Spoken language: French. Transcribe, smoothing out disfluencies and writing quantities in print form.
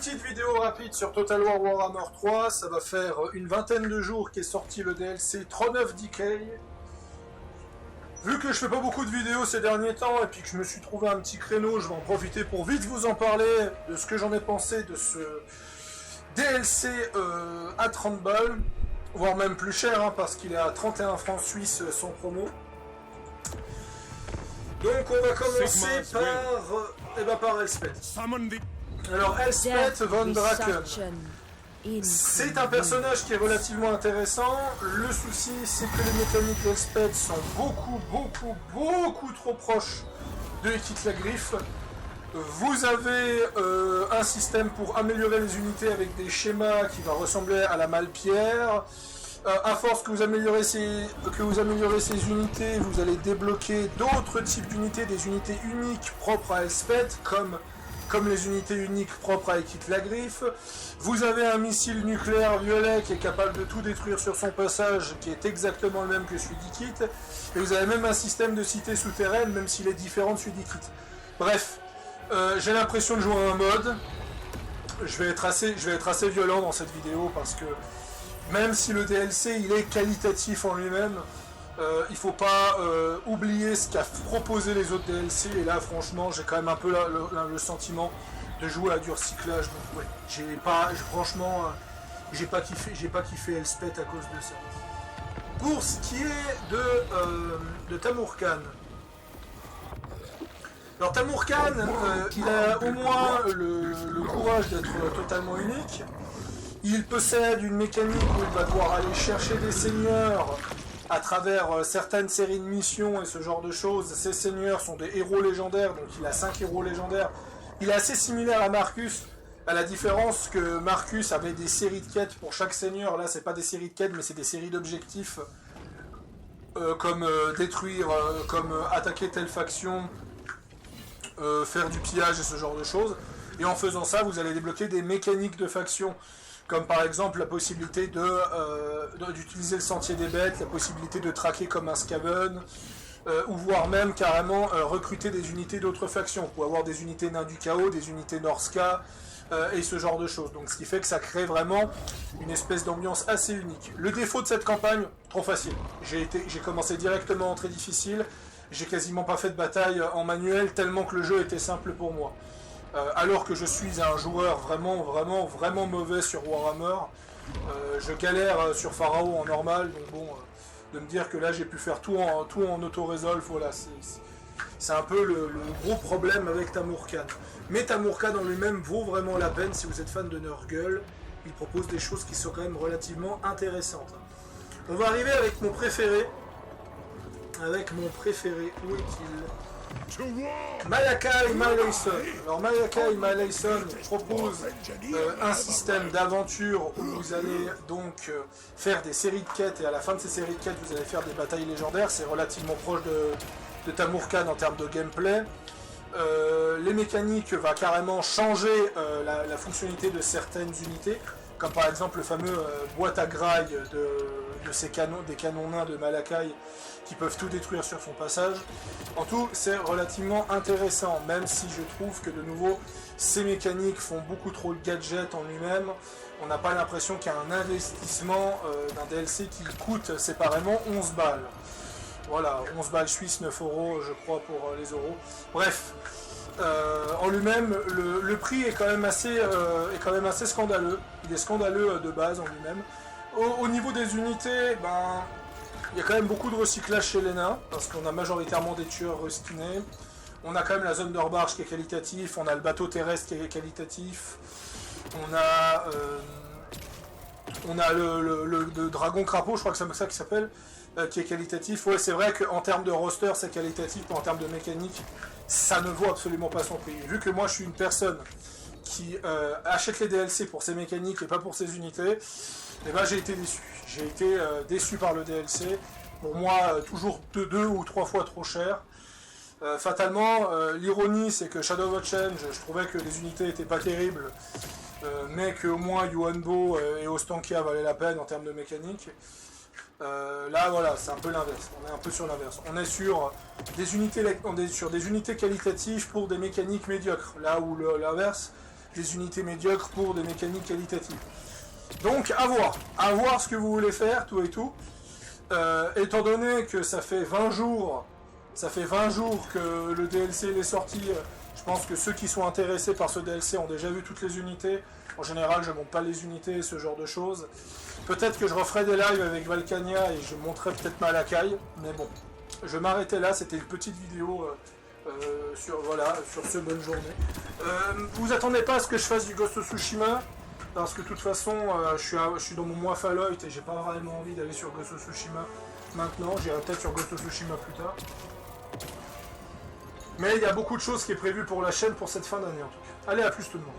Petite vidéo rapide sur Total War Warhammer 3, ça va faire une vingtaine de jours qu'est sorti le DLC Throne of Decay. Vu que je fais pas beaucoup de vidéos ces derniers temps et puis que je me suis trouvé un petit créneau, je vais en profiter pour vite vous en parler de ce que j'en ai pensé de ce DLC à 30 balles, voire même plus cher hein, parce qu'il est à 31 francs suisses sans promo. Donc on va commencer par Elspeth. Alors Elspeth von Draken, c'est un personnage qui est relativement intéressant. Le souci c'est que les mécaniques d'Elspeth sont beaucoup trop proches de Ekith la Griffe. Vous avez un système pour améliorer les unités avec des schémas qui va ressembler à la Malpierre. À force que vous améliorez ces unités, vous allez débloquer d'autres types d'unités, des unités uniques propres à Elspeth, comme les unités uniques propres à Ekith la Griffe. Vous avez un missile nucléaire violet qui est capable de tout détruire sur son passage, qui est exactement le même que celui d'Ekith. Et vous avez même un système de cité souterraine, même s'il est différent de celui d'Ekith. Bref, j'ai l'impression de jouer à un mode. Je vais être assez violent dans cette vidéo parce que même si le DLC il est qualitatif en lui-même, il faut pas oublier ce qu'a proposé les autres DLC, et là franchement j'ai quand même un peu le sentiment de jouer à du recyclage, donc ouais, franchement j'ai pas kiffé Elspeth à cause de ça. Pour ce qui est de Tamurkhan, alors Tamurkhan il a au moins le courage d'être totalement unique. Il possède une mécanique où il va devoir aller chercher des seigneurs à travers certaines séries de missions et ce genre de choses. Ces seigneurs sont des héros légendaires, donc il a 5 héros légendaires. Il est assez similaire à Marcus, à la différence que Marcus avait des séries de quêtes pour chaque seigneur. Là, c'est pas des séries de quêtes, mais c'est des séries d'objectifs, comme détruire, comme attaquer telle faction, faire du pillage et ce genre de choses. Et en faisant ça, vous allez débloquer des mécaniques de faction, comme par exemple la possibilité d'utiliser le sentier des bêtes, la possibilité de traquer comme un Skaven, ou voire même carrément recruter des unités d'autres factions, pour avoir des unités nains du chaos, des unités Norska, et ce genre de choses. Donc ce qui fait que ça crée vraiment une espèce d'ambiance assez unique. Le défaut de cette campagne, trop facile. J'ai commencé directement en très difficile, j'ai quasiment pas fait de bataille en manuel, tellement que le jeu était simple pour moi. Alors que je suis un joueur vraiment mauvais sur Warhammer, je galère sur Pharaon en normal, donc bon, de me dire que là j'ai pu faire tout en auto-resolve, voilà, c'est un peu le gros problème avec Tamurkhan. Mais Tamurkhan en lui-même vaut vraiment la peine si vous êtes fan de Nurgle, il propose des choses qui sont quand même relativement intéressantes. On va arriver avec mon préféré, où est-il ? Malakai Malayson. Alors Malakai Malayson propose un système d'aventure où vous allez donc faire des séries de quêtes, et à la fin de ces séries de quêtes vous allez faire des batailles légendaires. C'est relativement proche de Tamurkhan en termes de gameplay. Les mécaniques vont carrément changer la fonctionnalité de certaines unités, comme par exemple le fameux boîte à graille des canons nains de Malakai qui peuvent tout détruire sur son passage. En tout, c'est relativement intéressant, même si je trouve que de nouveau, ces mécaniques font beaucoup trop de gadgets en lui-même. On n'a pas l'impression qu'il y a un investissement d'un DLC qui coûte séparément 11 balles. Voilà, 11 balles suisses, 9 euros je crois pour les euros. Bref, en lui-même, le prix est quand même assez scandaleux. Il est scandaleux de base en lui-même. Au niveau des unités, il y a quand même beaucoup de recyclage chez les nains, parce qu'on a majoritairement des tueurs reskinés. On a quand même la zone d'Orbarge qui est qualitatif, on a le bateau terrestre qui est qualitatif, on a le dragon crapaud, je crois que c'est ça qui s'appelle, qui est qualitatif. Ouais, c'est vrai qu'en termes de roster c'est qualitatif, mais en termes de mécanique, ça ne vaut absolument pas son prix. Vu que moi je suis une personne qui achète les DLC pour ses mécaniques et pas pour ses unités, et j'ai été déçu. J'ai été déçu par le DLC. Pour moi, toujours 2 ou 3 fois trop cher. Fatalement, l'ironie, c'est que Shadow of Change, je trouvais que les unités étaient pas terribles, mais qu'au moins Yuanbo et Ostankia valaient la peine en termes de mécanique. Là, voilà, c'est un peu l'inverse. On est un peu sur l'inverse. On est sur des unités qualitatives pour des mécaniques médiocres. Là où l'inverse, des unités médiocres pour des mécaniques qualitatives. Donc à voir ce que vous voulez faire, tout et tout. Étant donné que ça fait 20 jours que le DLC est sorti, je pense que ceux qui sont intéressés par ce DLC ont déjà vu toutes les unités. En général, je monte pas les unités, ce genre de choses. Peut-être que je referai des lives avec Valkania et je montrerai peut-être ma lacaille, mais bon. Je vais m'arrêter là, c'était une petite vidéo sur ce bonne journée. Vous attendez pas à ce que je fasse du Ghost of Tsushima, parce que de toute façon, je suis dans mon mois Fallout et j'ai pas vraiment envie d'aller sur Ghost of Tsushima maintenant. J'irai peut-être sur Ghost of Tsushima plus tard. Mais il y a beaucoup de choses qui est prévues pour la chaîne pour cette fin d'année en tout cas. Allez, à plus tout le monde.